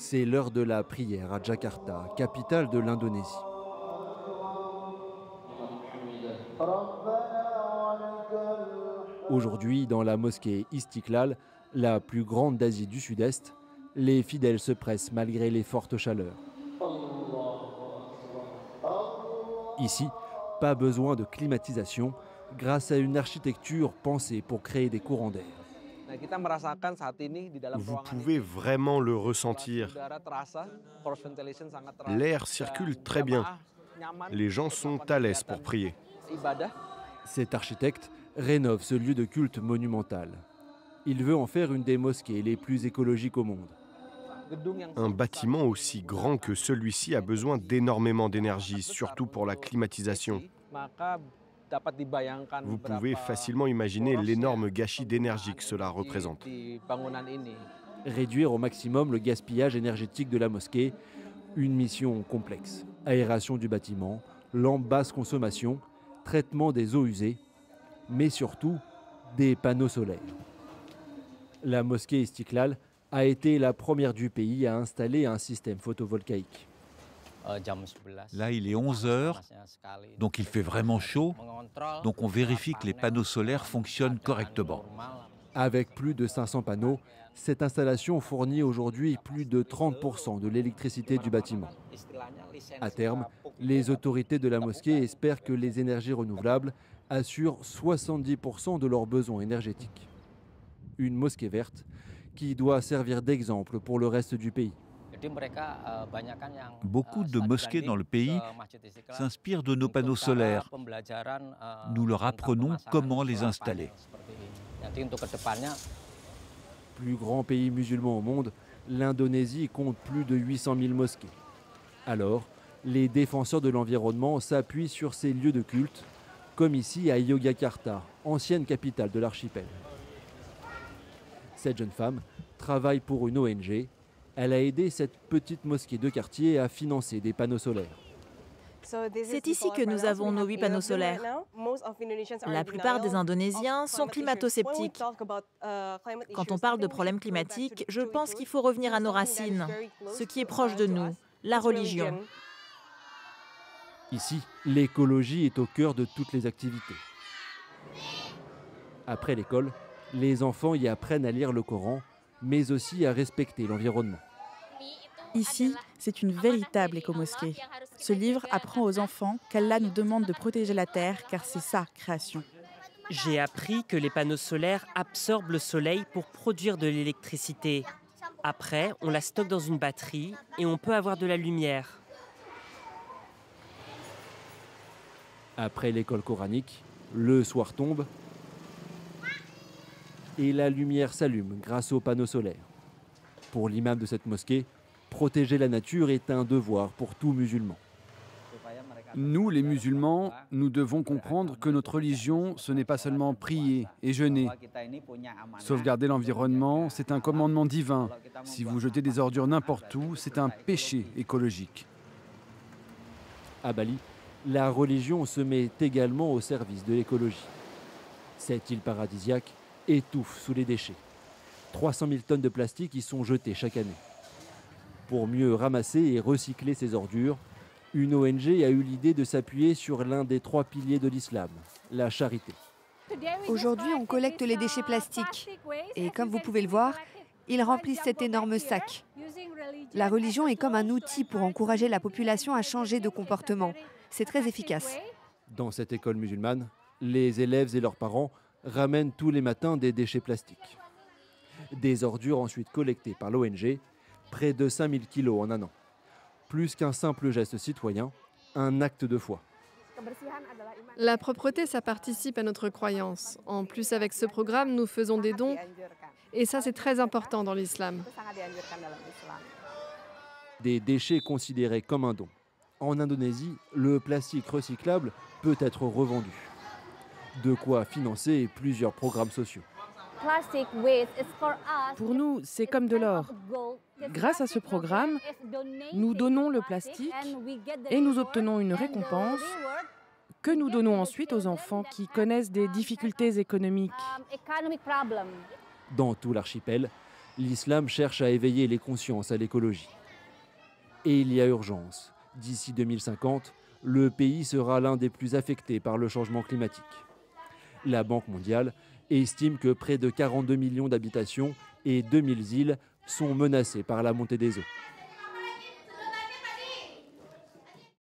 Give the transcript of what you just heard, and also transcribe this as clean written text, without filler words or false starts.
C'est l'heure de la prière à Jakarta, capitale de l'Indonésie. Aujourd'hui, dans la mosquée Istiklal, la plus grande d'Asie du Sud-Est, les fidèles se pressent malgré les fortes chaleurs. Ici, pas besoin de climatisation grâce à une architecture pensée pour créer des courants d'air. Vous pouvez vraiment le ressentir. L'air circule très bien. Les gens sont à l'aise pour prier. Cet architecte rénove ce lieu de culte monumental. Il veut en faire une des mosquées les plus écologiques au monde. Un bâtiment aussi grand que celui-ci a besoin d'énormément d'énergie, surtout pour la climatisation. Vous pouvez facilement imaginer l'énorme gâchis d'énergie que cela représente. Réduire au maximum le gaspillage énergétique de la mosquée, une mission complexe. Aération du bâtiment, lampes basse consommation, traitement des eaux usées, mais surtout des panneaux solaires. La mosquée Istiklal a été la première du pays à installer un système photovoltaïque. Là, il est 11 heures, donc il fait vraiment chaud. Donc on vérifie que les panneaux solaires fonctionnent correctement. Avec plus de 500 panneaux, cette installation fournit aujourd'hui plus de 30% de l'électricité du bâtiment. À terme, les autorités de la mosquée espèrent que les énergies renouvelables assurent 70% de leurs besoins énergétiques. Une mosquée verte qui doit servir d'exemple pour le reste du pays. Beaucoup de mosquées dans le pays s'inspirent de nos panneaux solaires. Nous leur apprenons comment les installer. Plus grand pays musulman au monde, l'Indonésie compte plus de 800 000 mosquées. Alors, les défenseurs de l'environnement s'appuient sur ces lieux de culte, comme ici à Yogyakarta, ancienne capitale de l'archipel. Cette jeune femme travaille pour une ONG. Elle a aidé cette petite mosquée de quartier à financer des panneaux solaires. C'est ici que nous avons nos 8 panneaux solaires. La plupart des Indonésiens sont climato-sceptiques. Quand on parle de problèmes climatiques, je pense qu'il faut revenir à nos racines, ce qui est proche de nous, la religion. Ici, l'écologie est au cœur de toutes les activités. Après l'école, les enfants y apprennent à lire le Coran, mais aussi à respecter l'environnement. Ici, c'est une véritable écomosquée. Ce livre apprend aux enfants qu'Allah nous demande de protéger la terre car c'est sa création. J'ai appris que les panneaux solaires absorbent le soleil pour produire de l'électricité. Après, on la stocke dans une batterie et on peut avoir de la lumière. Après l'école coranique, le soir tombe et la lumière s'allume grâce aux panneaux solaires. Pour l'imam de cette mosquée, protéger la nature est un devoir pour tout musulman. Nous, les musulmans, nous devons comprendre que notre religion, ce n'est pas seulement prier et jeûner. Sauvegarder l'environnement, c'est un commandement divin. Si vous jetez des ordures n'importe où, c'est un péché écologique. À Bali, la religion se met également au service de l'écologie. Cette île paradisiaque étouffe sous les déchets. 300 000 tonnes de plastique y sont jetées chaque année. Pour mieux ramasser et recycler ces ordures, une ONG a eu l'idée de s'appuyer sur l'un des 3 piliers de l'islam, la charité. Aujourd'hui, on collecte les déchets plastiques. Et comme vous pouvez le voir, ils remplissent cet énorme sac. La religion est comme un outil pour encourager la population à changer de comportement. C'est très efficace. Dans cette école musulmane, les élèves et leurs parents ramènent tous les matins des déchets plastiques. Des ordures ensuite collectées par l'ONG, près de 5000 kilos en un an. Plus qu'un simple geste citoyen, un acte de foi. La propreté, ça participe à notre croyance. En plus, avec ce programme, nous faisons des dons. Et ça, c'est très important dans l'islam. Des déchets considérés comme un don. En Indonésie, le plastique recyclable peut être revendu. De quoi financer plusieurs programmes sociaux. Pour nous, c'est comme de l'or. Grâce à ce programme, nous donnons le plastique et nous obtenons une récompense que nous donnons ensuite aux enfants qui connaissent des difficultés économiques. Dans tout l'archipel, l'islam cherche à éveiller les consciences à l'écologie. Et il y a urgence. D'ici 2050, le pays sera l'un des plus affectés par le changement climatique. La Banque mondiale estime que près de 42 millions d'habitations et 2000 îles sont menacées par la montée des eaux.